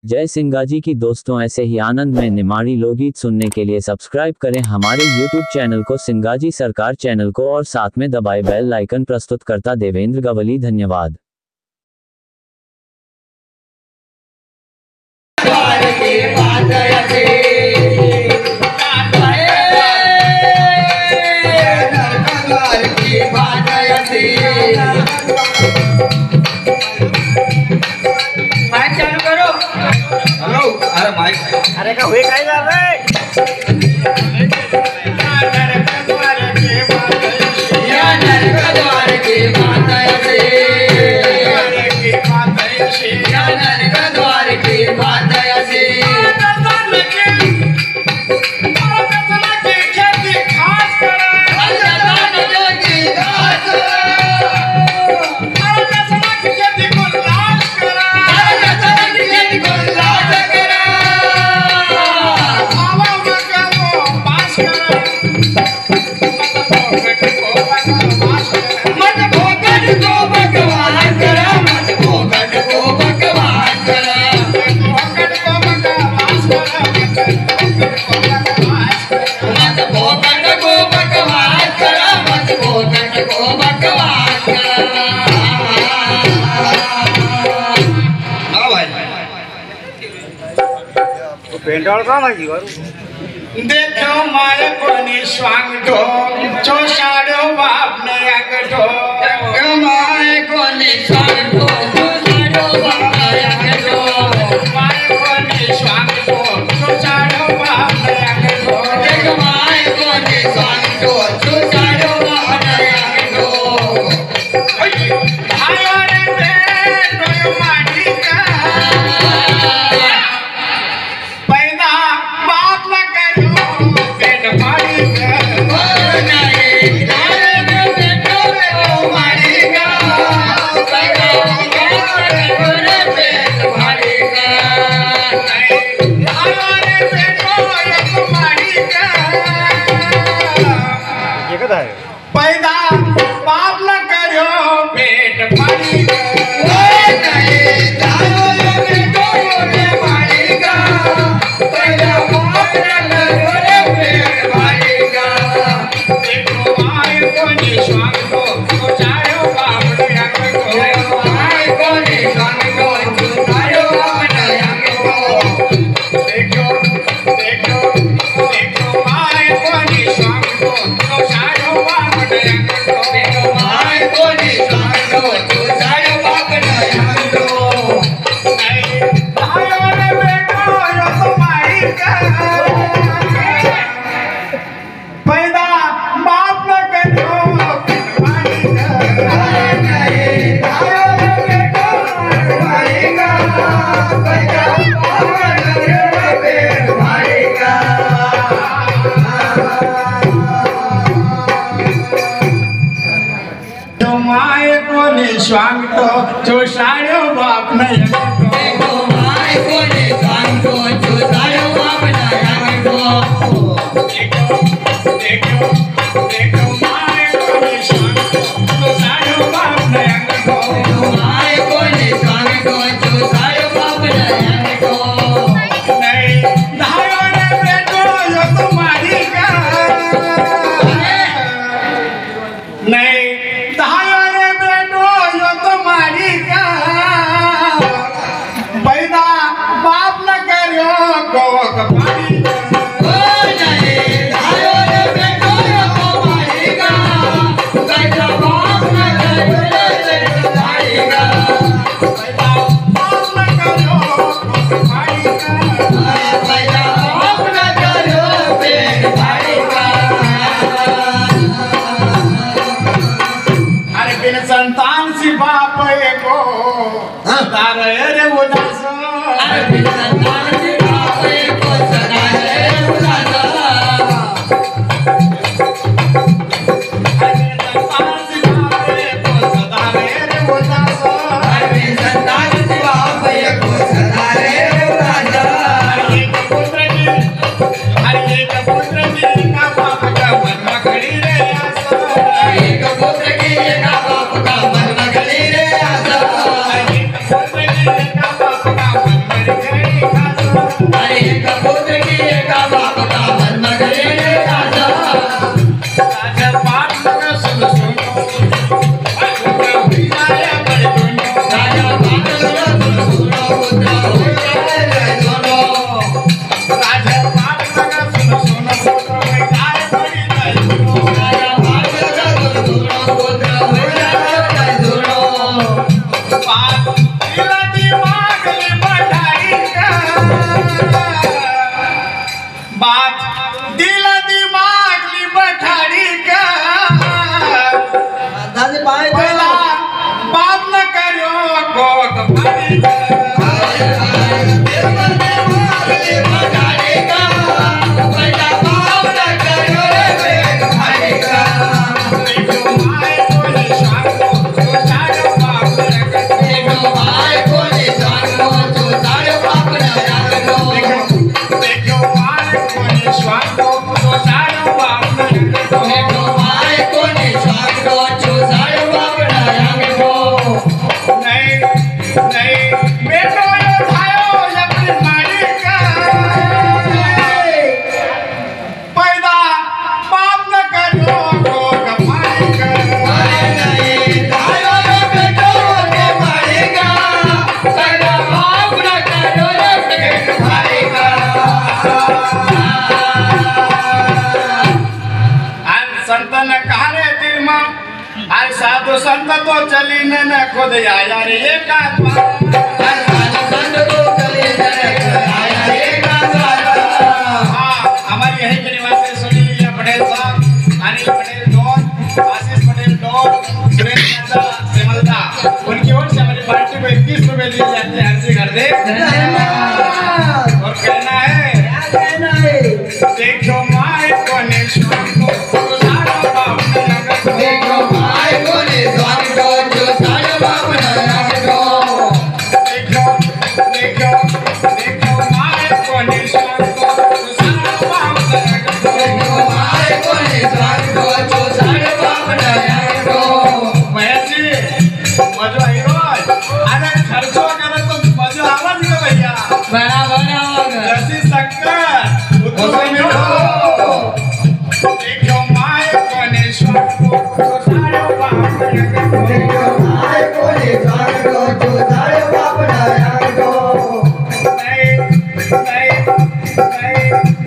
जय सिंगाजी की दोस्तों, ऐसे ही आनंद में निमाड़ी लोकगीत सुनने के लिए सब्सक्राइब करें हमारे YouTube चैनल को, सिंगाजी सरकार चैनल को, और साथ में दबाए बेल आइकन। प्रस्तुतकर्ता देवेंद्र गवली। धन्यवाद। माइक चालू करो। हेलो, अरे माइक, अरे का हुए काय जा रे? या नरकद्वार की माता से, या नरकद्वार की माता से। पेंटॉल का माहिती करू देखो माय कोणी स्वांगतो चो साडो बाप ने अंगतो देखो माय कोणी स्वांगतो चो साडो बाप ने अंगतो माय कोणी स्वांगतो चो साडो बाप ने अंगतो देखो माय कोणी स्वांगतो चो साडो बाप ने अंगतो आयो रे तो माटी का Bye. देखो माय कोणी स्वांगो चोसाडो बापना अंगठो देखो माय कोणी स्वांगो चोसाडो बापना अंगठो नहीं बेटो यो थायो अपनी मालिका पैदा बाप न करो को कमालिका नहीं थायो बेटो के मालिका पैदा बाप न करो के कमालिका संतन कहारे दिल में हर साधु संत तो चली न खुद आया रे एक आत्मा हर साधु संत तो चली न खुद आया रे एक आत्मा हाँ हमारे यही के निवासी सुनील पटेल साहब अनिल पटेल डॉन आशीष पटेल डॉन सुरेश चाचा सेमलदा उनकी ओर से हमारी पार्टी को 21 रुपए दिए जाते हैं अर्जी कर दे और कहना है देखो माय कोने स्वांगो चोसाडो बापना अंगठो देखो माय कोने स्वांगो चोसाडो बापना अंगठो देखो माय कोने स्वांगो चोसाडो बापना अंगठो देखो माय कोने स्वांगो चोसाडो बापना अंगठो महेशजी मजो आयो अरे खर्चो करे तो मजो आवाज का भैया बराबर जैसी शक्कर उतने में देखो माय कोने स्वांगो चोसाडो बापना अंगठो देखो माय कोने स्वांगो चोसाडो बापना अंगठो नहीं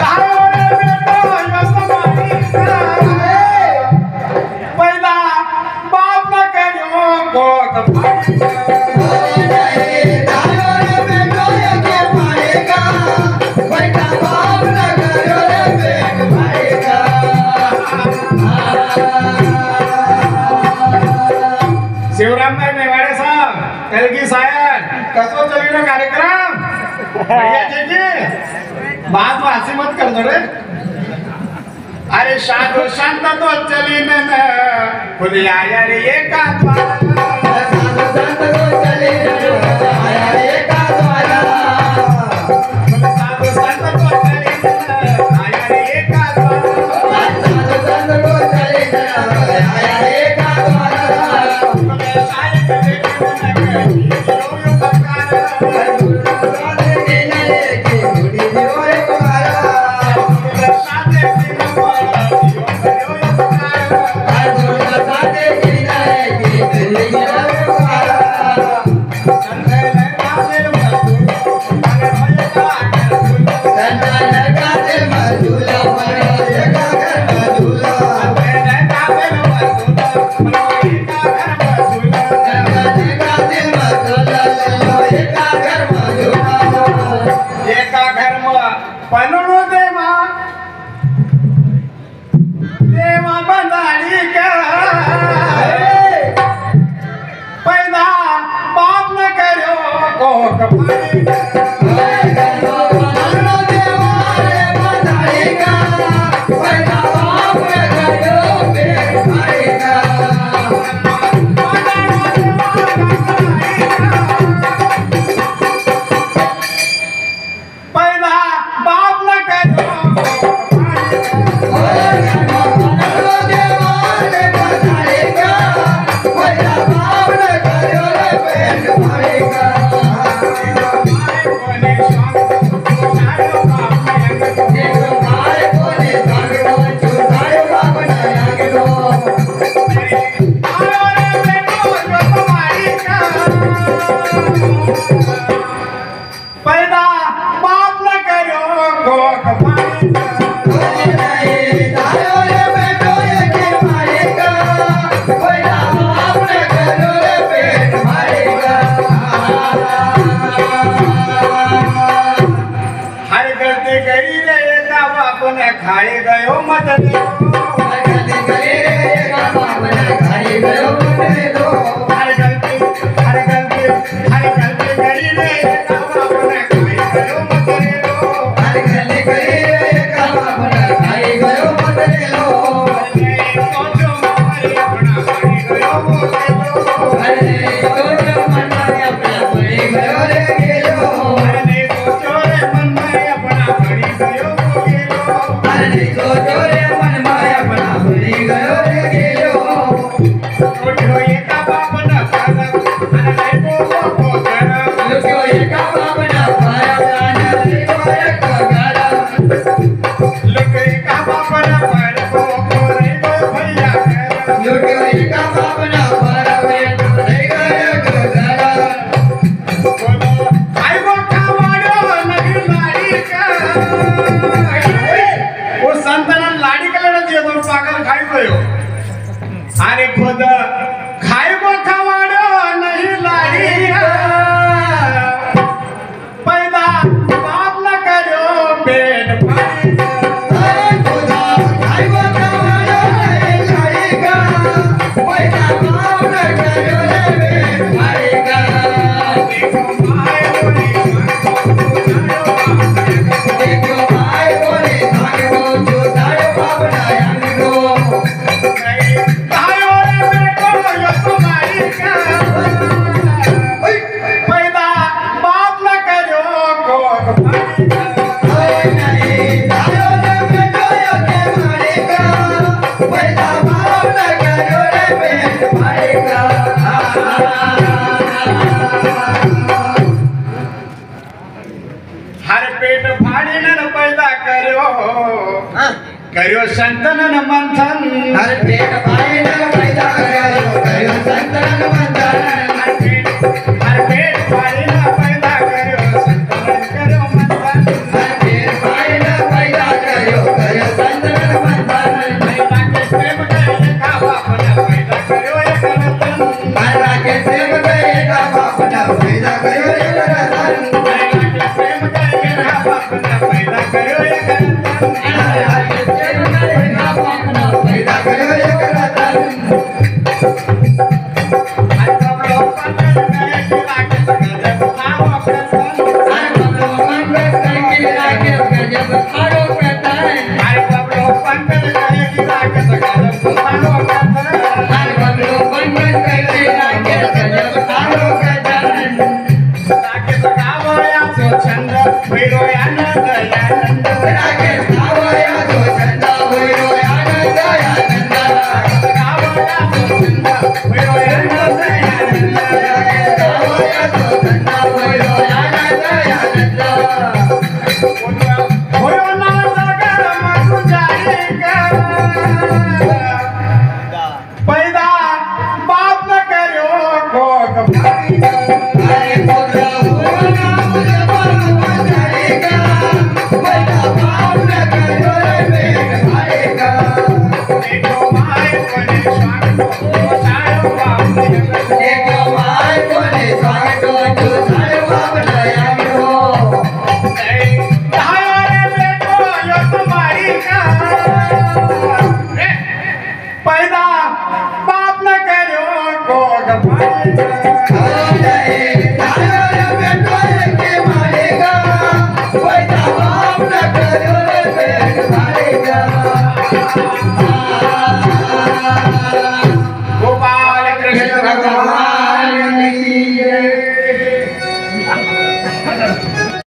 तारो बेटो यो तुम्हारी पैदा बाप न करो को कमालिका नहीं तारो बेटो यो के मालिका पैदा बाप न करो रे कमालिका शिवराम भाई मेवाड़े साहब कल की शायर कसो चली ना कार्यक्रम भैया जी बात में हंसी मत कर दो रे अरे साधु संत तो चली न खुद आया रे एक आत्मा साधु संत तो चली न आया रे एक आत्मा साधु संत तो चली न आया रे एक आत्मा साधु संत तो चली न आया रे एक आत्मा पलड़ो देवा बंधारी का पैदा बाप न करो को कमालिका पलड़ो देवा रे बंधारी का पैदा बाप न करो के कमालिका पैदा बाप न करो पैदा बाप न करो को कमालिका हर गलती करी रे बाप ने खाई गयो मत दो हर गलती करी रे बाप ने खाई गयो मत दो हर गलती करी रे बाप ने खाई गयो मत दो हर गलती करी रे बाप ने खाई गयो मत दो सोचो मारी अपना खाई गयो मत दो अरे सोचो मन अपना पड़ी गयो रे गेलो अरे सोचो अरे खुद खाए को खवाड़ो नहीं लाड़ी पैदा बाप न करो पेट भारी खुदा खाए को खवाड़ो नहीं लाड़ी पैदा बाप न करो पेट भारी देखो भाई बोली देखो भाई बोली भागो जो दाड़ बाप ना अंगो पैदा बाप न करो को पैदा बाप न करो रे पेट भारेगा हर पेट भाड़ी न पैदा करो करो संतन मंथन हर पेट भाड़ी न पैदा करो करो संतन मंथन हर पेट भाड़ी न पैदा करो संतन करो मंथन हर पेट भाड़ी न पैदा करो करो संतन मंथन पैदा के प्रेम करे का बाप न पैदा करो एक रतन पैदा के प्रेम करे का बाप न पैदा करो एक रतन पैदा के प्रेम करे का बाप न पैदा करो एक रतन पैदा करो एक रतन हर बबलो पंगत करे किला के गजब खाओ प्रतन हर बबलो पंगत करे किला के गजब खाओ प्रतन हर बबलो पंगत करे किला के गजब खाओ प्रतन हर बबलो पंगत करे किला के गजब खाओ प्रतन ताके सखावो या सो छंद भैरो आनंद आनंद ताके सखावो या सो छंद भैरो आनंद आनंद सखावो या सो छंद भैरो आनंद आनंद ताके सखावो या सो छंद भैरो आनंद आनंद भैरो ना सागर मत जाएगा पैदा बाप न करो को कभारी अरे पुत्र भैरो ना मुझे बाप जाएगा पैदा बाप न करो रे पेट भारेगा देखो भाई कोने स्वागत तो सारो बाप देखो भाई कोने स्वागत तो सारो बाप नयागो हमारे बेटो यो तुम्हारी का पैदा बाप न करो को भारेगा गोपाल कृष्ण भगवान